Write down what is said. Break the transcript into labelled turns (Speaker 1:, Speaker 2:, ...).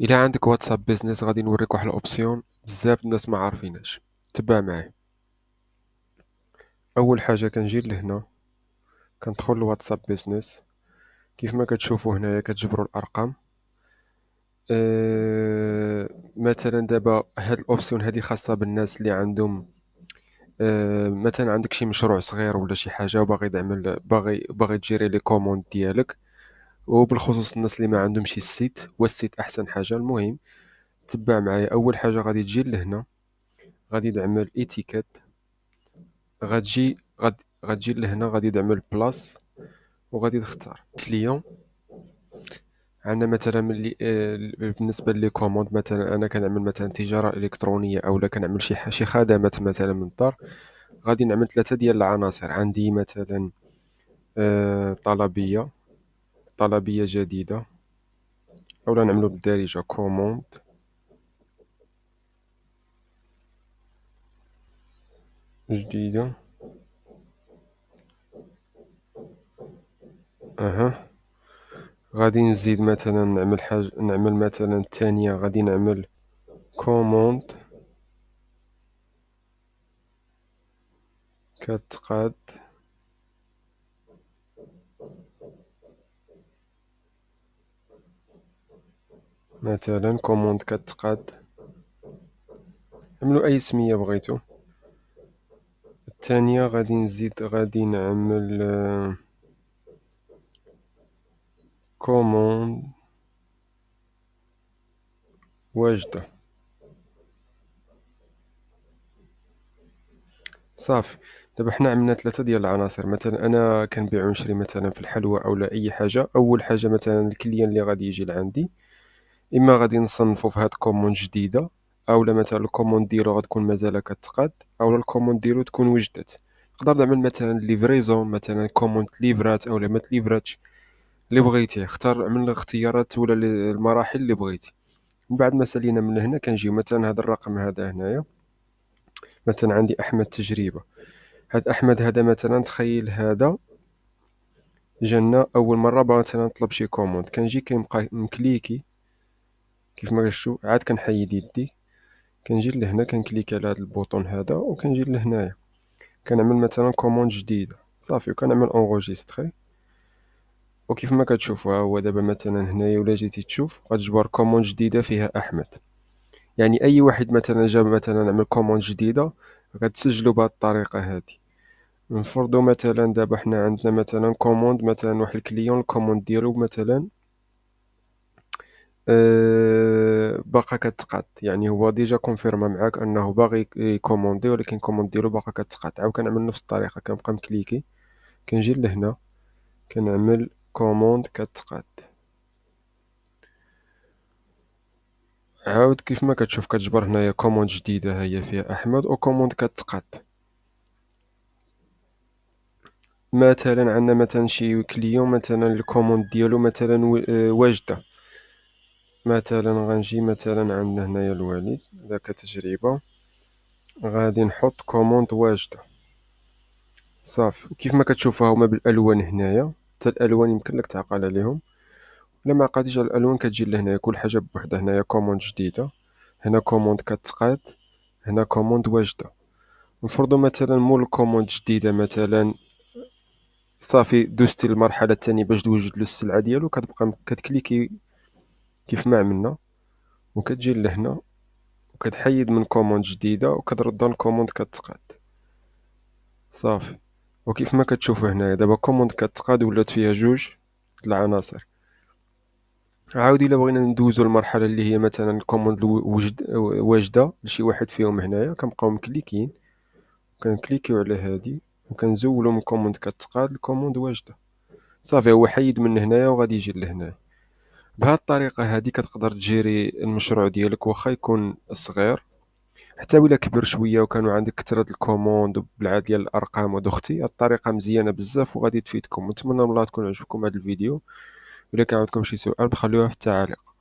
Speaker 1: الا عندك واتساب بيزنس غادي نوريك واحد الاوبسيون بزاف الناس ما عارفينهاش. تبع معايا. اول حاجه كنجي لهنا، كندخل لواتساب بيزنس. كيف ما كتشوفوا هنايا كتجبروا الارقام. مثلا دابا هاد الاوبسيون هادي خاصه بالناس اللي عندهم مثلا عندك شي مشروع صغير ولا شي حاجه وباغي تعمل باغي تجيري لي كوموند ديالك. وبالخصوص الناس اللي ما عندهمش السيت، والسيت احسن حاجه. المهم تبع معايا. اول حاجه غادي تجي لهنا، غادي تعمل ايتيكيت. غتجي لهنا، غادي تعمل بلاس وغادي تختار كليون. عندنا مثلا بالنسبه لي كوموند، مثلا انا كنعمل مثلا تجاره الكترونيه او لا كنعمل شي خدمات مثلا من الدار. غادي نعمل ثلاثه ديال العناصر. عندي مثلا طلبيه جديده، اولا نعملو بالدارجه كوموند جديده. اها. غادي نزيد مثلا نعمل حاجه، نعمل مثلا الثانيه غادي نعمل كوموند كتقاد. مثلا كوموند كتقاد، عملوا اي سميه بغيتو. الثانيه غادي نزيد، غادي نعمل كوموند واجده. صافي. دابا حنا عملنا ثلاثه ديال العناصر. مثلا انا كنبيع ونشري مثلا في الحلوى او لا اي حاجه. اول حاجه مثلا الكليان اللي غادي يجي لعندي، اما غادي نصنفو في هاد كوموند جديده، او لا مثلا الكوموند ديالو غتكون مازال كتقاد، او لا الكوموند ديالو تكون وجدت. نقدر نعمل مثلا ليفريزون، مثلا كوموند ليفرات او لا ما تليفراتش. اللي بغيتي اختار من الاختيارات ولا المراحل اللي بغيتي. من بعد ما سالينا من هنا كنجيو مثلا هذا الرقم هذا هنايا. مثلا عندي احمد تجربه. هاد احمد هذا مثلا تخيل هذا جانا اول مره بغا مثلا نطلب شي كوموند، كنجي كنبقى مكليكي. كيف ما كتشوف عاد كنحيد يدي، كنجي لهنا كنكليك على هذا البوطون هذا وكنجي لهنايا كنعمل مثلا كوموند جديده. صافي وكنعمل اونغوجيستري. وكيف ما كتشوفوا ها هو دابا مثلا هنايا ولا جيتي تشوف غتجبر كوموند جديده فيها احمد. يعني اي واحد مثلا جاب مثلا نعمل كوموند جديده غتسجلوا بهذه الطريقه هذه. نفرضوا مثلا دابا حنا عندنا مثلا كوموند، مثلا واحد الكليون الكوموند ديالو مثلا باقا كتقاد. يعني هو ديجا كونفيرما معاك انه باغي يكوموندي، ولكن الكوموند ديالو باقا كتقاد. عاود كنعمل نفس الطريقه، كنبقى مكليكي كنجي لهنا كنعمل كوموند كتقاد. عاود كيف ما كتشوف كتجبر هنايا كوموند جديده هي فيها احمد وكوموند كتقاد. مثلا عندنا مثلا شي كليون مثلا الكوموند ديالو مثلا واجده. مثلا غنجي مثلا عندنا هنايا الوليد هذا كتجربه، غادي نحط كوموند واجده. صافي. وكيف ما كتشوفوا هما بالالوان هنايا، حتى الالوان يمكن لك تعقل عليهم. الا ما عقلتيش على الالوان كتجي لهنايا كل حاجه بوحدها. هنايا كوموند جديده، هنا كوموند كتقاد، هنا كوموند واجده. نفرضوا مثلا مول الكوموند جديده مثلا صافي دوزتي للمرحله الثانيه باش توجد له السلعه ديالو، كتبقى كتكليكي كيف ما عملنا وكتجي لهنا وكتحيد من كوموند جديده وكتردها لكوموند كتقاد. صافي. وكيف ما كتشوفوا هنايا دابا كوموند كتقاد ولات فيها جوج د العناصر. عاود الا بغينا ندوزو المرحله اللي هي مثلا الكوموند واجده لشي واحد فيهم، هنايا كنبقاو مكليكين كنكليكيو على هادي وكنزولو من كوموند كتقاد لكوموند واجده. صافي هو حيد من هنايا وغادي يجي لهنا. بهذه الطريقه هذه كتقدر تجيري المشروع ديالك واخا يكون صغير. حتى ولا كبر شويه وكانوا عندك كثره الكوموند وبالعدد ديال الارقام ودختي، الطريقه مزيانه بزاف وغادي تفيدكم. نتمنى من الله تكون عجبكم هذا الفيديو. الا كان عندكم شي سؤال بخلوها في التعاليق.